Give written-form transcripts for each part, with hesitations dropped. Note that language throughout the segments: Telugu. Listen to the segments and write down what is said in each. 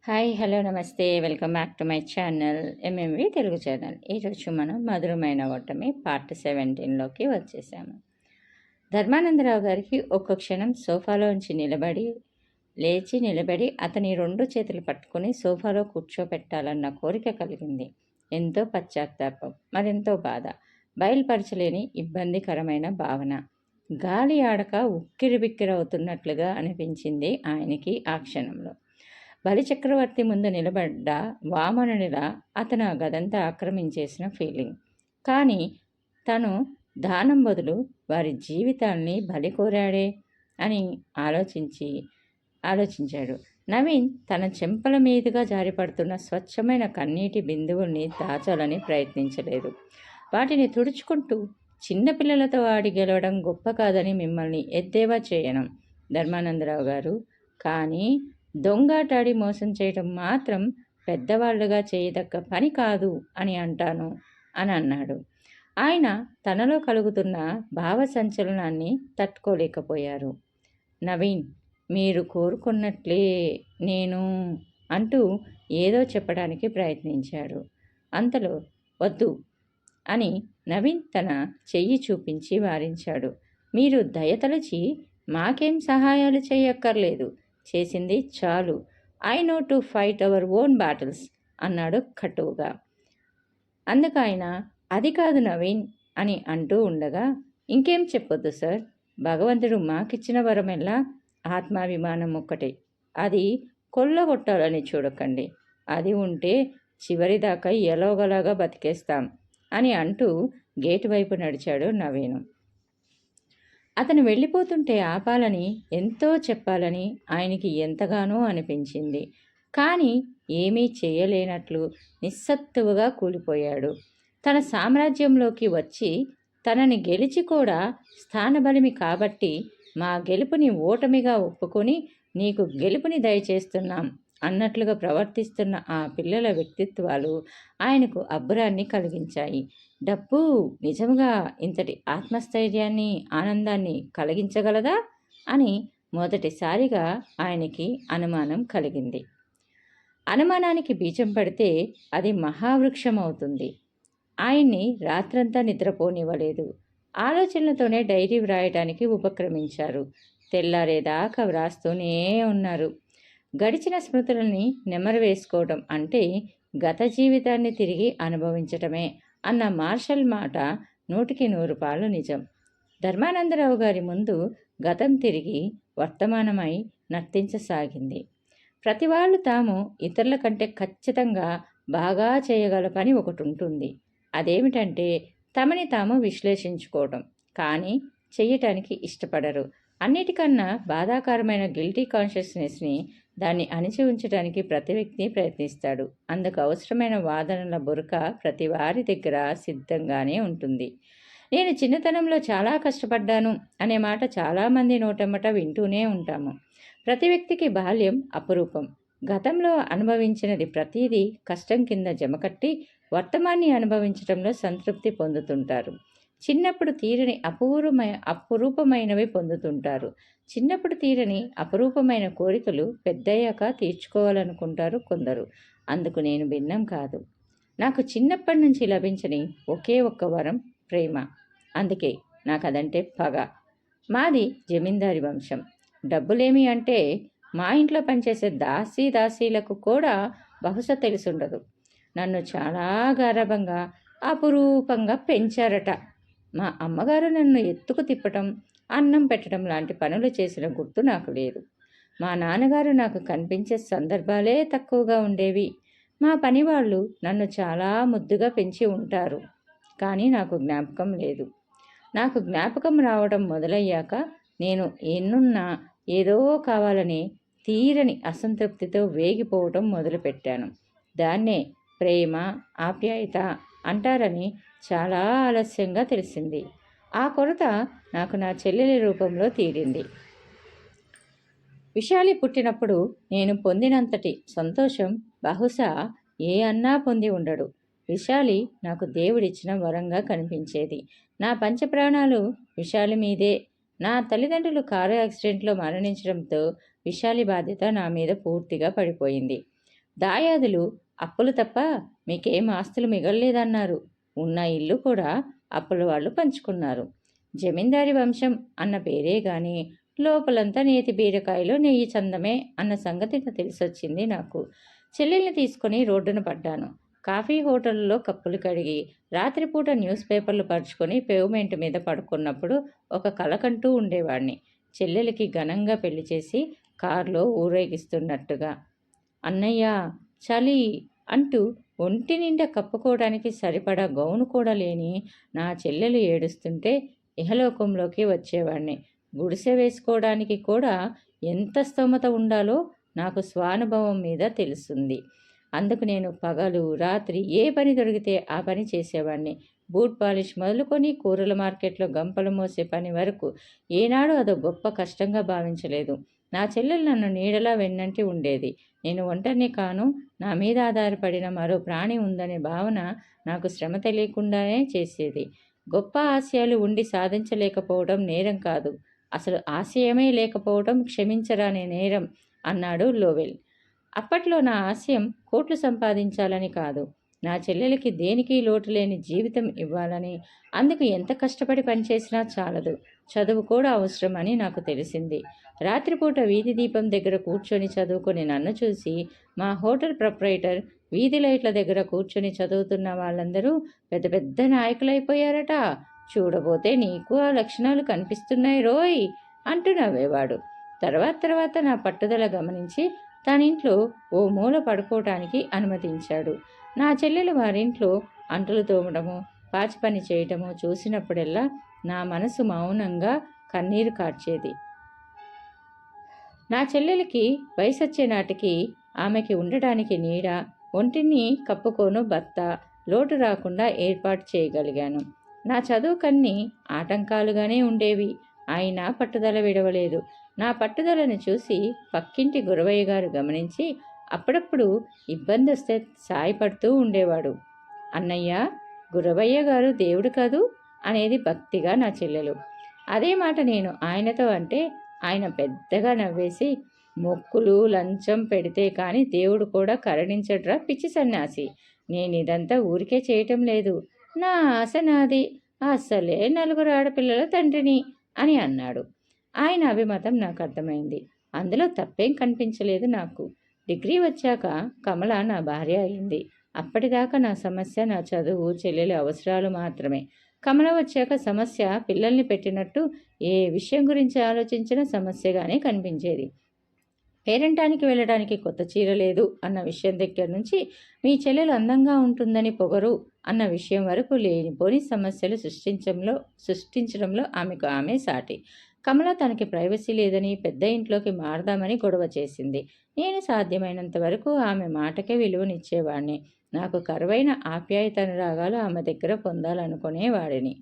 హాయ్ హలో నమస్తే welcome back to my channel MMV Telugu channel. ఈరోజు మనం మధురమైన ఓటమి పార్ట్ 17లోకి వచ్చేసాము. ధర్మానందరావు గారికి ఒక్క క్షణం సోఫాలోంచి లేచి నిలబడి అతని 2 చేతులు పట్టుకుని సోఫాలో కూర్చోపెట్టాలన్న కోరిక కలిగింది. ఎంతో పశ్చాత్తాపం, మరెంతో బాధ, బయలుపరచలేని ఇబ్బందికరమైన భావన. గాలి ఆడక ఉక్కిరిబిక్కిరవుతున్నట్లుగా అనిపించింది ఆయనకి ఆ క్షణంలో. బలిచక్రవర్తి ముందు నిలబడ్డ వామనునిలా అతను ఆ గదంతా ఆక్రమించేసిన ఫీలింగ్. కానీ తను దానం బదులు వారి జీవితాల్ని బలి కోరాడే అని ఆలోచించాడు. నవీన్ తన చెంపల మీదుగా జారిపడుతున్న స్వచ్ఛమైన కన్నీటి బిందువుల్ని దాచాలని ప్రయత్నించలేదు. వాటిని తుడుచుకుంటూ చిన్నపిల్లలతో ఆడి గెలవడం గొప్ప కాదని మిమ్మల్ని ఎద్దేవా చేయను ధర్మానందరావు గారు, కానీ దొంగాటాడి మోసం చేయడం మాత్రం పెద్దవాళ్లుగా చేయదగ్గ పని కాదు అని అంటాను అని అన్నాడు. ఆయన తనలో కలుగుతున్న భావ సంచలనాన్ని తట్టుకోలేకపోయారు. నవీన్, మీరు కోరుకున్నట్లే నేను అంటూ ఏదో చెప్పడానికి ప్రయత్నించాడు. అంతలో వద్దు అని నవీన్ తన చెయ్యి చూపించి వారించాడు. మీరు దయతలచి మాకేం సహాయాలు చేయక్కర్లేదు, చేసింది చాలు. I know to fight our own battles అన్నాడు కటువుగా. అందుకైన అది కాదు నవీన్ అని అంటూ ఉండగా, ఇంకేం చెప్పొద్దు సార్, భగవంతుడు మాకిచ్చిన వరమెల్లా ఆత్మాభిమానం ఒక్కటే, అది కొల్లగొట్టాలని చూడకండి, అది ఉంటే చివరిదాకా ఎలాగోలాగా బతికేస్తాం అని అంటూ గేటు వైపు నడిచాడు నవీను. అతను వెళ్ళిపోతుంటే ఆపాలని, ఎంతో చెప్పాలని ఆయనకి ఎంతగానో అనిపించింది. కానీ ఏమీ చేయలేనట్లు నిస్సత్తువుగా కూలిపోయాడు. తన సామ్రాజ్యంలోకి వచ్చి తనని గెలిచి కూడా స్థానబలిమి కాబట్టి మా గెలుపుని ఓటమిగా ఒప్పుకొని నీకు గెలుపుని దయచేస్తున్నాం అన్నట్లుగా ప్రవర్తిస్తున్న ఆ పిల్లల వ్యక్తిత్వాలు ఆయనకు అబ్బురాన్ని కలిగించాయి. డబ్బు నిజంగా ఇంతటి ఆత్మస్థైర్యాన్ని, ఆనందాన్ని కలిగించగలదా అని మొదటిసారిగా ఆయనకి అనుమానం కలిగింది. అనుమానానికి బీజం పడితే అది మహావృక్షం అవుతుంది. ఆయన్ని రాత్రంతా నిద్రపోనివ్వలేదు. ఆలోచనలతోనే డైరీ వ్రాయడానికి ఉపక్రమించారు. తెల్లారేదాకా వ్రాస్తూనే ఉన్నారు. గడిచిన స్మృతులని నెమరు వేసుకోవడం అంటే గత జీవితాన్ని తిరిగి అనుభవించటమే అన్న మార్షల్ మాట 100% నిజం. ధర్మానందరావు గారి ముందు గతం తిరిగి వర్తమానమై నర్తించసాగింది. ప్రతి వాళ్ళు తాము ఇతరుల కంటే ఖచ్చితంగా బాగా చేయగల పని ఒకటి ఉంటుంది. అదేమిటంటే తమని తాము విశ్లేషించుకోవడం. కానీ చెయ్యటానికి ఇష్టపడరు. అన్నిటికన్నా బాధాకరమైన గిల్టీ కాన్షియస్నెస్ని, దాన్ని అణిచి ఉంచడానికి ప్రతి వ్యక్తి ప్రయత్నిస్తాడు. అందుకు అవసరమైన వాదనల బురక ప్రతి వారి దగ్గర సిద్ధంగానే ఉంటుంది. నేను చిన్నతనంలో చాలా కష్టపడ్డాను అనే మాట చాలామంది నోటెమ్మట వింటూనే ఉంటాము. ప్రతి వ్యక్తికి బాల్యం అపురూపం. గతంలో అనుభవించినది ప్రతిదీ కష్టం కింద జమకట్టి వర్తమాన్ని అనుభవించడంలో సంతృప్తి పొందుతుంటారు. చిన్నప్పుడు తీరని అపురూపమైనవి పొందుతుంటారు. చిన్నప్పుడు తీరని అపురూపమైన కోరికలు పెద్దయ్యాక తీర్చుకోవాలనుకుంటారు కొందరు. అందుకు నేను భిన్నం కాదు. నాకు చిన్నప్పటి నుంచి లభించని ఒకే ఒక్క వరం ప్రేమ. అందుకే నాకు అదంటే పగ. మాది జమీందారి వంశం. డబ్బులేమి అంటే మా ఇంట్లో పనిచేసే దాసీలకు కూడా బహుశా తెలిసుండదు. నన్ను చాలా గారాబంగా అపురూపంగా పెంచారట. మా అమ్మగారు నన్ను ఎత్తుకు తిప్పటం, అన్నం పెట్టడం లాంటి పనులు చేసిన గుర్తు నాకు లేదు. మా నాన్నగారు నాకు కనిపించే సందర్భాలే తక్కువగా ఉండేవి. మా పనివాళ్ళు నన్ను చాలా ముద్దుగా పెంచి ఉంటారు. కానీ నాకు జ్ఞాపకం లేదు. నాకు జ్ఞాపకం రావడం మొదలయ్యాక నేను ఎన్నున్నా ఏదో కావాలని తీరని అసంతృప్తితో వేగిపోవటం మొదలుపెట్టాను. దాన్నే ప్రేమ, ఆప్యాయత అంటారని చాలా ఆలస్యంగా తెలిసింది. ఆ కొరత నాకు నా చెల్లెలి రూపంలో తీరింది. విశాలి పుట్టినప్పుడు నేను పొందినంతటి సంతోషం బహుశా ఏ అన్నా పొంది ఉండడు. విశాలి నాకు దేవుడిచ్చిన వరంగా కనిపించేది. నా పంచప్రాణాలు విశాలి మీదే. నా తల్లిదండ్రులు కారు యాక్సిడెంట్లో మరణించడంతో విశాలి బాధ్యత నా మీద పూర్తిగా పడిపోయింది. దాయాదులు అప్పులు తప్ప మీకేం ఆస్తులు మిగల్లేదన్నారు. ఉన్న ఇల్లు కూడా అప్పుల వాళ్ళు పంచుకున్నారు. జమీందారి వంశం అన్న పేరే గాని లోపలంతా నేతి బీరకాయలో నెయ్యి చందమే అన్న సంగతి తెలిసొచ్చింది నాకు. చెల్లెల్ని తీసుకుని రోడ్డున పడ్డాను. కాఫీ హోటల్లో కప్పులు కడిగి రాత్రిపూట న్యూస్ పేపర్లు పరుచుకొని పేవ్మెంట్ మీద పడుకున్నప్పుడు ఒక కలకంటూ ఉండేవాణ్ణి. చెల్లెలికి ఘనంగా పెళ్లి చేసి కారులో ఊరేగిస్తున్నట్టుగా. అన్నయ్య చలి అంటూ ఒంటి నిండా కప్పుకోవడానికి సరిపడా గౌను కూడా లేని నా చెల్లెలు ఏడుస్తుంటే ఇహలోకంలోకి వచ్చేవాణ్ణి. గుడిసె వేసుకోవడానికి కూడా ఎంత స్తోమత ఉండాలో నాకు స్వానుభవం మీద తెలుస్తుంది. అందుకు నేను పగలు రాత్రి ఏ పని దొరికితే ఆ పని చేసేవాడిని. బూట్ పాలిష్ మొదలుకొని కూరల మార్కెట్లో గంపలు మోసే పని వరకు ఏనాడు అదో గొప్ప కష్టంగా భావించలేదు. నా చెల్లెలు నన్ను నీడలా వెన్నంటి ఉండేది. నేను ఒంటరిని కాను, నా మీద ఆధారపడిన మరో ప్రాణి ఉందనే భావన నాకు శ్రమ తెలియకుండానే చేసేది. గొప్ప ఆశయాలు ఉండి సాధించలేకపోవడం నేరం కాదు, అసలు ఆశయమే లేకపోవడం క్షమించరాని నేరం అన్నాడు లోవెల్. అప్పట్లో నా ఆశయం కోట్లు సంపాదించాలని కాదు, నా చెల్లెలకి దేనికి లోటు లేని జీవితం ఇవ్వాలని. అందుకు ఎంత కష్టపడి పనిచేసినా చాలదు, చదువు కూడా అవసరమని నాకు తెలిసింది. రాత్రిపూట వీధి దీపం దగ్గర కూర్చొని చదువుకొని నన్ను చూసి మా హోటల్ ప్రొపరైటర్ వీధి లైట్ల దగ్గర కూర్చొని చదువుతున్న వాళ్ళందరూ పెద్ద పెద్ద నాయకులైపోయారట, చూడబోతే నీకు ఆ లక్షణాలు కనిపిస్తున్నాయి రోయ్ అంటూ నవ్వేవాడు. తర్వాత నా పట్టుదల గమనించి తనింట్లో ఓ మూల పడుకోవటానికి అనుమతించాడు. నా చెల్లెలు వారింట్లో అంటులు తోమడము, పాచి పని చేయటము చూసినప్పుడల్లా నా మనసు మౌనంగా కన్నీరు కార్చేది. నా చెల్లెలికి వయసొచ్చే నాటికి ఆమెకి ఉండటానికి నీడ, ఒంటిని కప్పుకోను భర్త లోటు రాకుండా ఏర్పాటు చేయగలిగాను. నా చదువుకన్నీ ఆటంకాలుగానే ఉండేవి, ఆయన పట్టుదల విడవలేదు. నా పట్టుదలను చూసి పక్కింటి గురవయ్య గారు గమనించి అప్పుడప్పుడు ఇబ్బంది వస్తే సాయపడుతూ ఉండేవాడు. అన్నయ్య, గురవయ్య గారు దేవుడు కాదు అనేది భక్తిగా నా చెల్లెలు. అదే మాట నేను ఆయనతో అంటే ఆయన పెద్దగా నవ్వేసి, మొక్కులు లంచం పెడితే కానీ దేవుడు కూడా కరుణించడ్రా పిచ్చి సన్యాసి, నేను ఇదంతా ఊరికే చేయటం లేదు, నా ఆశ నాది, అస్సలే నలుగురు ఆడపిల్లల తండ్రిని అని అన్నాడు. ఆయన అభిమతం నాకు అర్థమైంది. అందులో తప్పేం కనిపించలేదు నాకు. డిగ్రీ వచ్చాక కమల నా భార్య అయింది. అప్పటిదాకా నా సమస్య నా చదువు, చెల్లెలి అవసరాలు మాత్రమే. కమల వచ్చాక సమస్య పిల్లల్ని పెట్టినట్టు ఏ విషయం గురించి ఆలోచించినా సమస్యగానే కనిపించేది. పేరంటానికి వెళ్ళడానికి కొత్త చీర లేదు అన్న విషయం దగ్గర నుంచి మీ చెల్లెలు అందంగా ఉంటుందని పొగరు అన్న విషయం వరకు లేనిపోని సమస్యలు సృష్టించడంలో ఆమెకు ఆమె సాటి. కమల తనకి ప్రైవసీ లేదని పెద్ద ఇంట్లోకి మారదామని గొడవ చేసింది. నేను సాధ్యమైనంత వరకు ఆమె మాటకే విలువనిచ్చేవాడిని. నాకు కరువైన ఆప్యాయతనురాగాలు ఆమె దగ్గర పొందాలనుకునేవాడిని.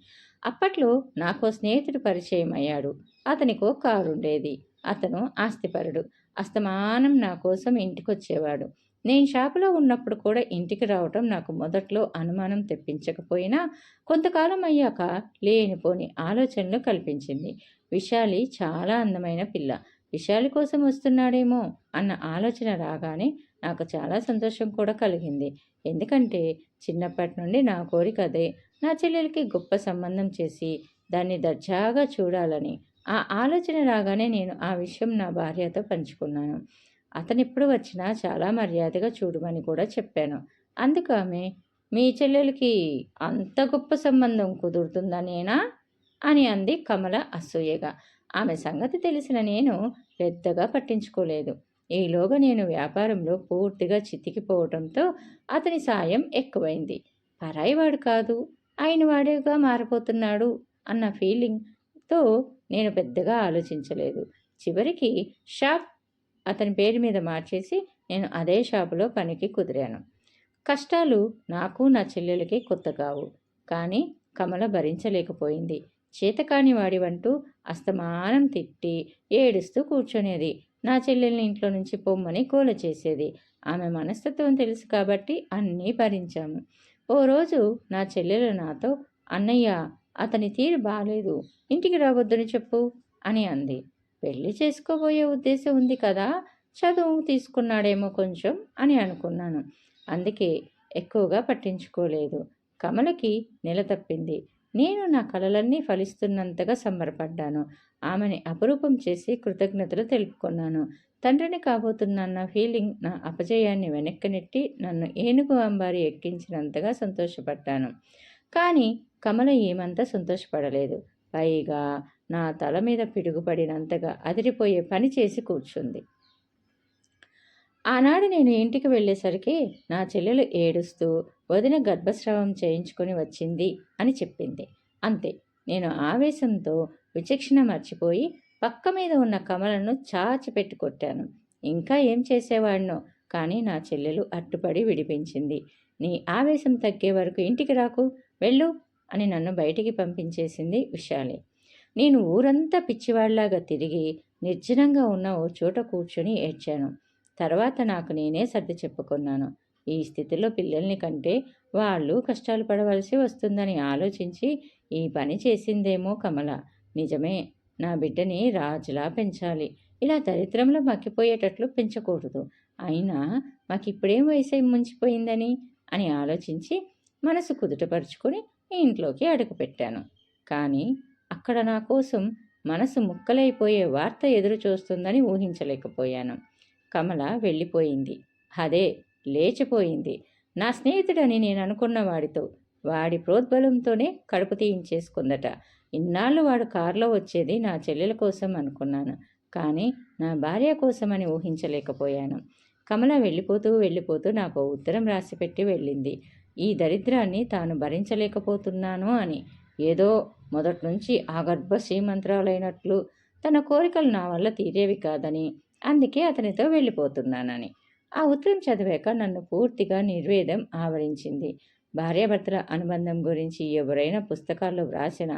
అప్పట్లో నాకో స్నేహితుడు పరిచయం అయ్యాడు. అతనికో కారుండేది. అతను ఆస్తిపరుడు. అస్తమానం నా కోసం ఇంటికొచ్చేవాడు. నేను షాపులో ఉన్నప్పుడు కూడా ఇంటికి రావటం నాకు మొదట్లో అనుమానం తెప్పించకపోయినా కొంతకాలం అయ్యాక లేనిపోని ఆలోచనలు కల్పించింది. విశాలి చాలా అందమైన పిల్ల, విశాలి కోసం వస్తున్నాడేమో అన్న ఆలోచన రాగానే నాకు చాలా సంతోషం కూడా కలిగింది. ఎందుకంటే చిన్నప్పటి నుండి నా కోరిక అదే, నా చెల్లెలకి గొప్ప సంబంధం చేసి దాన్ని దర్జాగా చూడాలని. ఆ ఆలోచన రాగానే నేను ఆ విషయం నా భార్యతో పంచుకున్నాను. అతనిప్పుడు వచ్చినా చాలా మర్యాదగా చూడమని కూడా చెప్పాను. అందుకు ఆమె, మీ చెల్లెలకి అంత గొప్ప సంబంధం కుదురుతుందనేనా అని అంది కమల అసూయగా. ఆమె సంగతి తెలిసిన నేను పెద్దగా పట్టించుకోలేదు. ఈలోగా నేను వ్యాపారంలో పూర్తిగా చితికిపోవడంతో అతని సాయం ఎక్కువైంది. పరాయివాడు కాదు, ఆయన వాడేగా మారిపోతున్నాడు అన్న ఫీలింగ్తో నేను పెద్దగా ఆలోచించలేదు. చివరికి షాప్ అతని పేరు మీద మార్చేసి నేను అదే షాపులో పనికి కుదిరాను. కష్టాలు నాకు నా చెల్లెలకి కొత్త కావు, కానీ కమల భరించలేకపోయింది. చేతకాని వాడివంటూ అస్తమానం తిట్టి ఏడుస్తూ కూర్చొనేది. నా చెల్లెల్ని ఇంట్లో నుంచి పొమ్మని గోల చేసేది. ఆమె మనస్తత్వం తెలుసు కాబట్టి అన్నీ భరించాము. ఓ రోజు నా చెల్లెలు నాతో, అన్నయ్య, అతని తీరు బాలేదు, ఇంటికి రావద్దని చెప్పు అని అంది. పెళ్లి చేసుకోబోయే ఉద్దేశం ఉంది కదా, చదువు తీసుకున్నాడేమో కొంచెం అని అనుకున్నాను. అందుకే ఎక్కువగా పట్టించుకోలేదు. కమలకి నెల తప్పింది. నేను నా కలలన్నీ ఫలిస్తున్నంతగా సంబరపడ్డాను. ఆమెని అపురూపం చేసి కృతజ్ఞతలు తెలుపుకున్నాను. తండ్రిని కాబోతున్న ఫీలింగ్ నా అపజయాన్ని వెనక్కి నెట్టి నన్ను ఏనుగు అంబారి ఎక్కించినంతగా సంతోషపడ్డాను. కానీ కమల ఏమంతా సంతోషపడలేదు. పైగా నా తల మీద పిడుగుపడినంతగా అదిరిపోయే పని చేసి కూర్చుంది. ఆనాడు నేను ఇంటికి వెళ్ళేసరికి నా చెల్లెలు ఏడుస్తూ వదిన గర్భస్రావం చేయించుకొని వచ్చింది అని చెప్పింది. అంతే. నేను ఆవేశంతో విచక్షణ మర్చిపోయి పక్క మీద ఉన్న కమలను చాచి పెట్టి కొట్టాను. ఇంకా ఏం చేసేవాడినో కానీ నా చెల్లెలు అట్టుపడి విడిపించింది. నీ ఆవేశం తగ్గే వరకు ఇంటికి రాకు, వెళ్ళు అని నన్ను బయటికి పంపించేసింది విశాలి. నేను ఊరంతా పిచ్చివాళ్లాగా తిరిగి నిర్జనంగా ఉన్న ఓ చోట కూర్చొని ఏడ్చాను. తర్వాత నాకు నేనే సర్ది చెప్పుకున్నాను. ఈ స్థితిలో పిల్లల్ని కంటే వాళ్ళు కష్టాలు పడవలసి వస్తుందని ఆలోచించి ఈ పని చేసిందేమో కమల. నిజమే, నా బిడ్డని రాజులా పెంచాలి. ఇలా దరిద్రంలో మక్కిపోయేటట్లు పెంచకూడదు. అయినా మాకిప్పుడేం వయసు ముంచిపోయిందని అని ఆలోచించి మనసు కుదుటపరుచుకొని ఇంట్లోకి అడుగుపెట్టాను. కానీ అక్కడ నా కోసం మనసు ముక్కలైపోయే వార్త ఎదురు చూస్తుందని ఊహించలేకపోయాను. కమల వెళ్ళిపోయింది. అదే లేచిపోయింది. నా స్నేహితుడని నేను అనుకున్న వాడితో, వాడి ప్రోద్బలంతోనే కడుపు తీయించేసుకుందట. ఇన్నాళ్ళు వాడు కారులో వచ్చేది నా చెల్లెల కోసం అనుకున్నాను. కానీ నా భార్య కోసమని ఊహించలేకపోయాను. కమల వెళ్ళిపోతూ నాకు ఉత్తరం రాసిపెట్టి వెళ్ళింది. ఈ దరిద్రాన్ని తాను భరించలేకపోతున్నాను అని. ఏదో మొదట్నుంచి ఆగర్భ శ్రీమంత్రాలైనట్లు తన కోరికలు నా వల్ల తీరేవి కాదని, అందుకే అతనితో వెళ్ళిపోతున్నానని. ఆ ఉత్తరం చదివాక నన్ను పూర్తిగా నిర్వేదం ఆవరించింది. భార్యాభర్తల అనుబంధం గురించి ఎవరైనా పుస్తకాల్లో వ్రాసిన,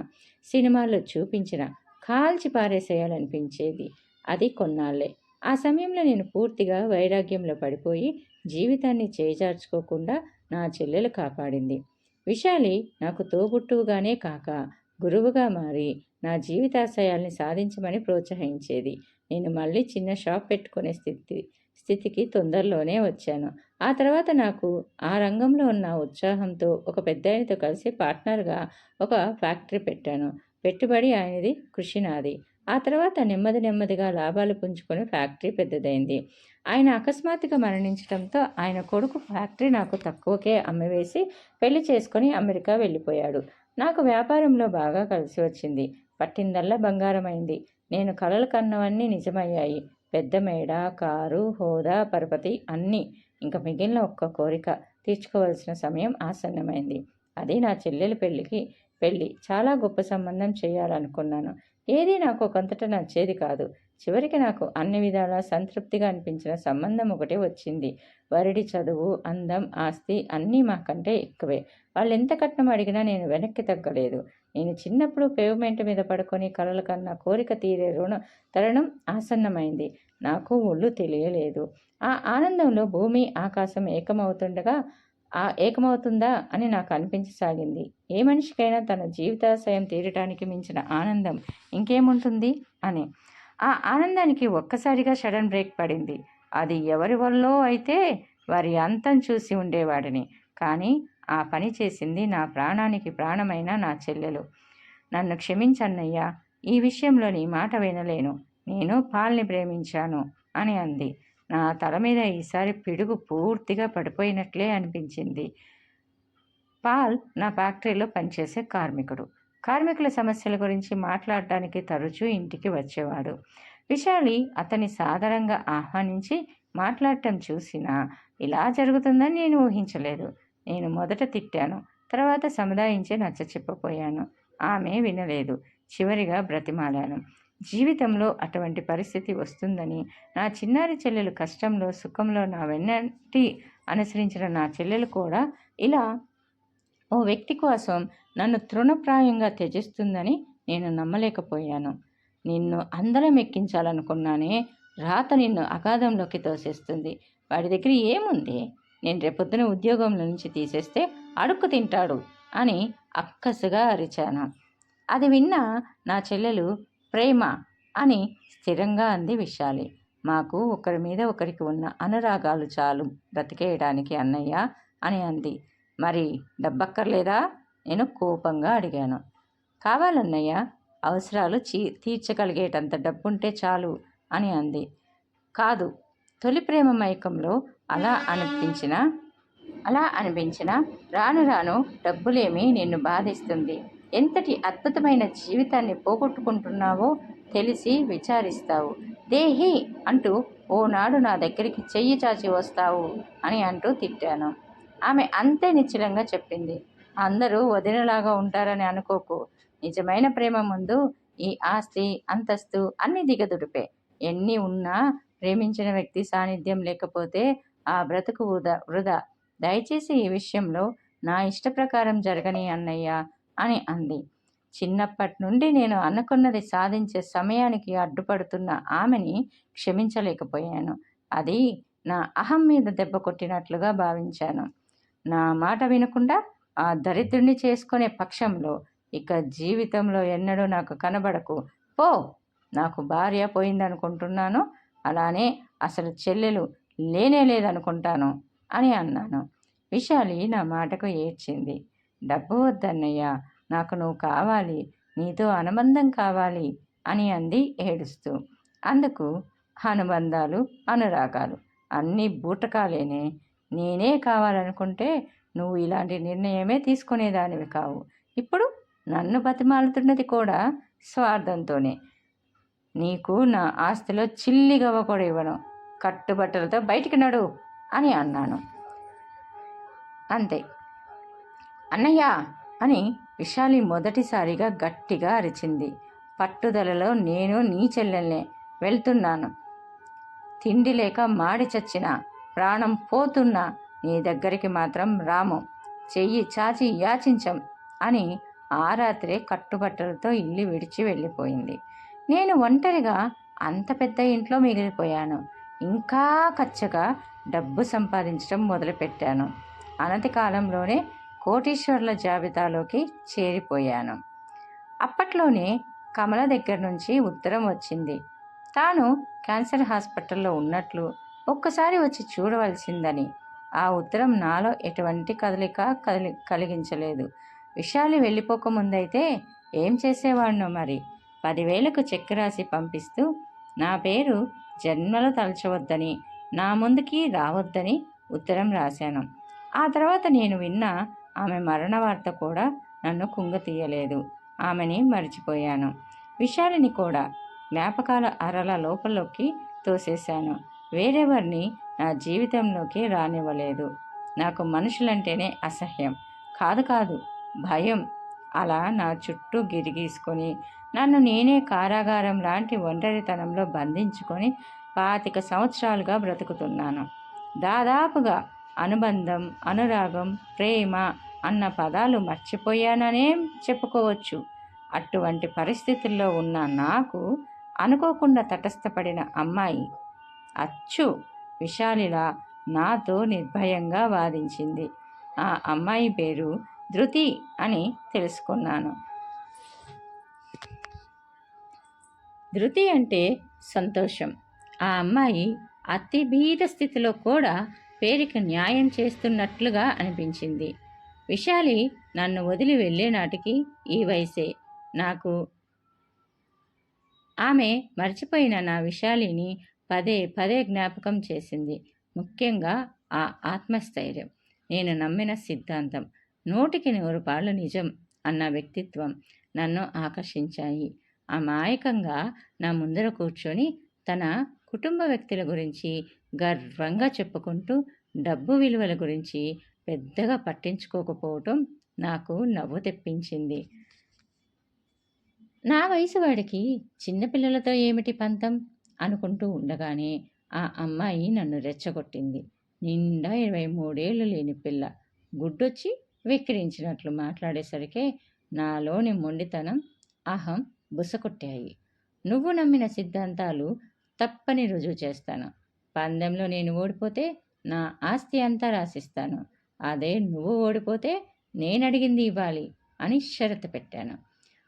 సినిమాల్లో చూపించిన కాల్చి పారేసేయాలనిపించేది. అది కొన్నాళ్లే. ఆ సమయంలో నేను పూర్తిగా వైరాగ్యంలో పడిపోయి జీవితాన్ని చేజార్చుకోకుండా నా చెల్లెలు కాపాడింది. విశాలి నాకు తోబుట్టువుగానే కాక గురువుగా మారి నా జీవితాశయాల్ని సాధించమని ప్రోత్సహించేది. నేను మళ్ళీ చిన్న షాప్ పెట్టుకునే స్థితికి తొందరలోనే వచ్చాను. ఆ తర్వాత నాకు ఆ రంగంలో ఉన్న ఉత్సాహంతో ఒక పెద్దాయనతో కలిసి పార్ట్నర్గా ఒక ఫ్యాక్టరీ పెట్టాను. పెట్టుబడి ఆయనది, కృషి నాది. ఆ తర్వాత నెమ్మదిగా లాభాలు పుంజుకొని ఫ్యాక్టరీ పెద్దదైంది. ఆయన అకస్మాత్తుగా మరణించడంతో ఆయన కొడుకు ఫ్యాక్టరీ నాకు తక్కువకే అమ్మివేసి పెళ్లి చేసుకొని అమెరికా వెళ్ళిపోయాడు. నాకు వ్యాపారంలో బాగా కలిసి వచ్చింది. పట్టిందల్లా బంగారమైంది. నేను కలలు కన్నవన్నీ నిజమయ్యాయి. పెద్ద మేడ, కారు, హోదా, పరపతి అన్నీ. ఇంకా మిగిలిన ఒక్క కోరిక తీర్చుకోవలసిన సమయం ఆసన్నమైంది. అది నా చెల్లెలి పెళ్ళి. చాలా గొప్ప సంబంధం చేయాలనుకున్నాను. ఏదీ నాకు ఒకంతట నచ్చేది కాదు. చివరికి నాకు అన్ని విధాలా సంతృప్తిగా అనిపించిన సంబంధం ఒకటే వచ్చింది. వరుడి చదువు, అందం, ఆస్తి అన్నీ మాకంటే ఎక్కువే. వాళ్ళు ఎంత కట్నం అడిగినా నేను వెనక్కి తగ్గలేదు. నేను చిన్నప్పుడు పేవ్మెంట్ మీద పడుకొని కలల కన్నా కోరిక తీరే తరుణం ఆసన్నమైంది. నాకు ఒళ్ళు తెలియలేదు. ఆ ఆనందంలో భూమి ఆకాశం ఏకమవుతుందా అని నాకు అనిపించసాగింది. ఏ మనిషికైనా తన జీవితాశయం తీరటానికి మించిన ఆనందం ఇంకేముంటుంది అని. ఆ ఆనందానికి ఒక్కసారిగా సడన్ బ్రేక్ పడింది. అది ఎవరి వల్లో అయితే వారి అంతం చూసి ఉండేవాడిని. కానీ ఆ పని చేసింది నా ప్రాణానికి ప్రాణమైన నా చెల్లెలు. నన్ను క్షమించన్నయ్యా, ఈ విషయంలో నీ మాట వినలేను. నేను పాల్ని ప్రేమించాను అని అంది. నా తల మీద ఈసారి పిడుగు పూర్తిగా పడిపోయినట్లే అనిపించింది. పాల్ నా ఫ్యాక్టరీలో పనిచేసే కార్మికుడు. కార్మికుల సమస్యల గురించి మాట్లాడటానికి తరచూ ఇంటికి వచ్చేవాడు. విశాలి అతన్ని సాదరంగా ఆహ్వానించి మాట్లాడటం చూసినా ఇలా జరుగుతుందని నేను ఊహించలేదు. నేను మొదట తిట్టాను, తర్వాత సముదాయించి నచ్చచెప్పపోయాను. ఆమె వినలేదు. చివరిగా బ్రతిమాలాను. జీవితంలో అటువంటి పరిస్థితి వస్తుందని, నా చిన్నారి చెల్లెలు కష్టంలో సుఖంలో నా వెన్నంటి అనుసరించిన నా చెల్లెలు కూడా ఇలా ఓ వ్యక్తి కోసం నన్ను తృణప్రాయంగా త్యజిస్తుందని నేను నమ్మలేకపోయాను. నిన్ను అందరం ఎక్కించాలనుకున్నానే, రాత నిన్ను అగాధంలోకి తోసేస్తుంది. వాడి దగ్గర ఏముంది? నేను రేపొద్దున ఉద్యోగంలో నుంచి తీసేస్తే అడుక్కు తింటాడు అని అక్కసుగా అరిచాను. అది విన్న నా చెల్లెలు ప్రేమ అని స్థిరంగా అంది విశాలి. మాకు ఒకరి మీద ఒకరికి ఉన్న అనురాగాలు చాలు బ్రతికేయడానికి అన్నయ్య అని అంది. మరి డబ్బక్కర్లేదా? నేను కోపంగా అడిగాను. కావాలన్నయ్య, అవసరాలు తీర్చగలిగేటంత డబ్బుంటే చాలు అని అంది. కాదు, తొలి ప్రేమ మైకంలో అలా అనిపించిన రాను రాను డబ్బులేమి నిన్ను బాధిస్తుంది. ఎంతటి అద్భుతమైన జీవితాన్ని పోగొట్టుకుంటున్నావో తెలిసి విచారిస్తావు. దేహి అంటూ ఓనాడు నా దగ్గరికి చెయ్యి చాచి వస్తావు అని అంటూ తిట్టాను. ఆమె అంతే నిశ్చలంగా చెప్పింది. అందరూ వదినలాగా ఉంటారని అనుకోకు. నిజమైన ప్రేమ ముందు ఈ ఆస్తి, అంతస్తు అన్ని దిగదుడిపే. ఎన్ని ఉన్నా ప్రేమించిన వ్యక్తి సాన్నిధ్యం లేకపోతే ఆ బ్రతుకు వృధా. దయచేసి ఈ విషయంలో నా ఇష్ట ప్రకారం జరగని అన్నయ్య అని అంది. చిన్నప్పటి నుండి నేను అనుకున్నది సాధించే సమయానికి అడ్డుపడుతున్న ఆమెని క్షమించలేకపోయాను. అది నా అహం మీద దెబ్బ కొట్టినట్లుగా భావించాను. నా మాట వినకుండా ఆ దరిద్రుని చేసుకునే పక్షంలో ఇక జీవితంలో ఎన్నడూ నాకు కనబడకు. పో, నాకు భార్య పోయిందనుకుంటున్నాను, అలానే అసలు చెల్లెలు లేనే లేదనుకుంటాను అని అన్నాను. విశాలి నా మాటకు ఏడ్చింది. డబ్బు వద్దన్నయ్య, నాకు నువ్వు కావాలి, నీతో అనుబంధం కావాలి అని అంది ఏడుస్తూ. అందుకు అనుబంధాలు, అనురాగాలు అన్నీ బూటకాలేనే. నేనే కావాలనుకుంటే నువ్వు ఇలాంటి నిర్ణయమే తీసుకునేదానివి కావు. ఇప్పుడు నన్ను బతిమాలుతున్నది కూడా స్వార్థంతోనే. నీకు నా ఆస్తిలో చిల్లిగవ్వ కూడా ఇవ్వను. కట్టుబట్టలతో బయటికి నడు అని అన్నాను. అంతే. అన్నయ్య అని విశాలి మొదటిసారిగా గట్టిగా అరిచింది. పట్టుదలలో నేను నీ చెల్లెల్నే, వెళ్తున్నాను. తిండి లేక మాడి చచ్చిన, ప్రాణం పోతున్నా నీ దగ్గరికి మాత్రం రాము. చెయ్యి చాచి యాచించం అని ఆ రాత్రే కట్టుబట్టలతో ఇల్లు విడిచి వెళ్ళిపోయింది. నేను ఒంటరిగా అంత పెద్ద ఇంట్లో మిగిలిపోయాను. ఇంకా కచ్చగా డబ్బు సంపాదించడం మొదలుపెట్టాను. అనతి కాలంలోనే కోటీశ్వర్ల జాబితాలోకి చేరిపోయాను. అప్పట్లోనే కమల దగ్గర నుంచి ఉత్తరం వచ్చింది. తాను క్యాన్సర్ హాస్పిటల్లో ఉన్నట్లు, ఒక్కసారి వచ్చి చూడవలసిందని. ఆ ఉత్తరం నాలో ఎటువంటి కదలిక కలిగించలేదు. విశాలి వెళ్ళిపోకముందైతే ఏం చేసేవాడినో మరి. 10,000కు చెక్ రాసి పంపిస్తూ నా పేరు జన్మలో తలచవద్దని, నా ముందుకి రావద్దని ఉత్తరం రాశాను. ఆ తర్వాత నేను విన్న ఆమె మరణ వార్త కూడా నన్ను కుంగతీయలేదు. ఆమెని మర్చిపోయాను. విశాలిని కూడా జ్ఞాపకాల అరల లోపలికి తోసేశాను. వేరెవరిని నా జీవితంలోకి రానివ్వలేదు. నాకు మనుషులంటేనే అసహ్యం, కాదు భయం. అలా నా చుట్టూ గిరిగీసుకొని నన్ను నేనే కారాగారం లాంటి ఒంటరితనంలో బంధించుకొని 25 సంవత్సరాలుగా బ్రతుకుతున్నాను. దాదాపుగా అనుబంధం, అనురాగం, ప్రేమ అన్న పదాలు మర్చిపోయాననే చెప్పుకోవచ్చు. అటువంటి పరిస్థితుల్లో ఉన్న నాకు అనుకోకుండా తటస్థపడిన అమ్మాయి అచ్చు విశాలిలా నాతో నిర్భయంగా వాదించింది. ఆ అమ్మాయి పేరు ధృతి అని తెలుసుకున్నాను. ధృతి అంటే సంతోషం. ఆ అమ్మాయి అతి బీద స్థితిలో కూడా పేరుకి న్యాయం చేస్తున్నట్లుగా అనిపించింది. విశాలి నన్ను వదిలి వెళ్ళే నాటికి ఈ వయసే. నాకు ఆమె మర్చిపోయిన నా విశాలిని పదే పదే జ్ఞాపకం చేసింది. ముఖ్యంగా ఆ ఆత్మస్థైర్యం, నేను నమ్మిన సిద్ధాంతం, 100కి 100 నిజం అన్న వ్యక్తిత్వం నన్ను ఆకర్షించాయి. అమాయకంగా నా ముందర కూర్చొని తన కుటుంబ వ్యక్తుల గురించి గర్వంగా చెప్పుకుంటూ డబ్బు విలువల గురించి పెద్దగా పట్టించుకోకపోవటం నాకు నవ్వు తెప్పించింది. నా వయసు వాడికి చిన్నపిల్లలతో ఏమిటి పంతం అనుకుంటూ ఉండగానే ఆ అమ్మాయి నన్ను రెచ్చగొట్టింది. నిండా 23 ఏళ్ళు లేని పిల్ల గుడ్డొచ్చి వెక్కిరించినట్లు మాట్లాడేసరికే నాలోని మొండితనం, అహం బుసకొట్టాయి. నువ్వు నమ్మిన సిద్ధాంతాలు తప్పని రుజువు చేస్తాను. పందెంలో నేను ఓడిపోతే నా ఆస్తి అంతా రాసిస్తాను. అదే నువ్వు ఓడిపోతే నేనడిగింది ఇవ్వాలి అని షరతు పెట్టాను.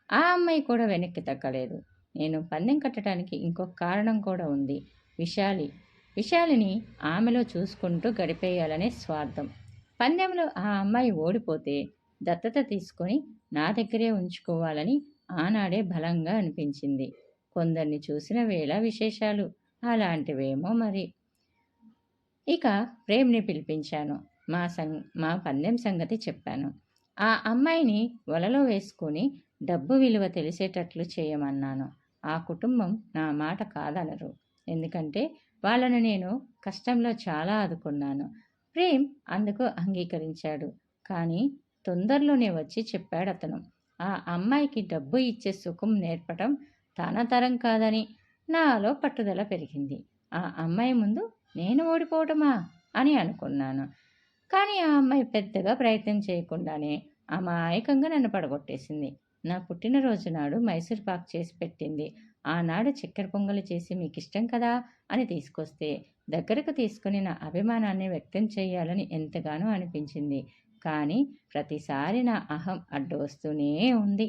ఆ అమ్మాయి కూడా వెనక్కి తగ్గలేదు. నేను పందెం కట్టడానికి ఇంకొక కారణం కూడా ఉంది. విశాలి విశాలిని ఆమెలో చూసుకుంటూ గడిపేయాలనే స్వార్థం. పందెంలో ఆ అమ్మాయి ఓడిపోతే దత్తత తీసుకొని నా దగ్గరే ఉంచుకోవాలని ఆనాడే బలంగా అనిపించింది. కొందరిని చూసిన వేళ విశేషాలు అలాంటివేమో మరి. ఇక ప్రేమ్ని పిలిపించాను. మా పందెం సంగతి చెప్పాను. ఆ అమ్మాయిని వలలో వేసుకొని డబ్బు విలువ తెలిసేటట్లు చేయమన్నాను. ఆ కుటుంబం నా మాట కాదనరు. ఎందుకంటే వాళ్ళను నేను కష్టంలో చాలా ఆదుకున్నాను. ప్రేమ్ అందుకు అంగీకరించాడు. కానీ తొందరలోనే వచ్చి చెప్పాడతను. ఆ అమ్మాయికి డబ్బు ఇచ్చే సుఖం నేర్పటం తన తరం కాదని. నాలో పట్టుదల పెరిగింది. ఆ అమ్మాయి ముందు నేను ఓడిపోవటమా అని అనుకున్నాను. కానీ ఆ అమ్మాయి పెద్దగా ప్రయత్నం చేయకుండానే అమాయకంగా నన్ను పడగొట్టేసింది. నా పుట్టినరోజు నాడు మైసూర్ పాక్ చేసి పెట్టింది. ఆనాడు చక్కెర పొంగలి చేసి మీకిష్టం కదా అని తీసుకొస్తే దగ్గరకు తీసుకుని నా అభిమానాన్ని వ్యక్తం చేయాలని ఎంతగానో అనిపించింది. కానీ ప్రతిసారి నా అహం అడ్డు వస్తూనే ఉంది.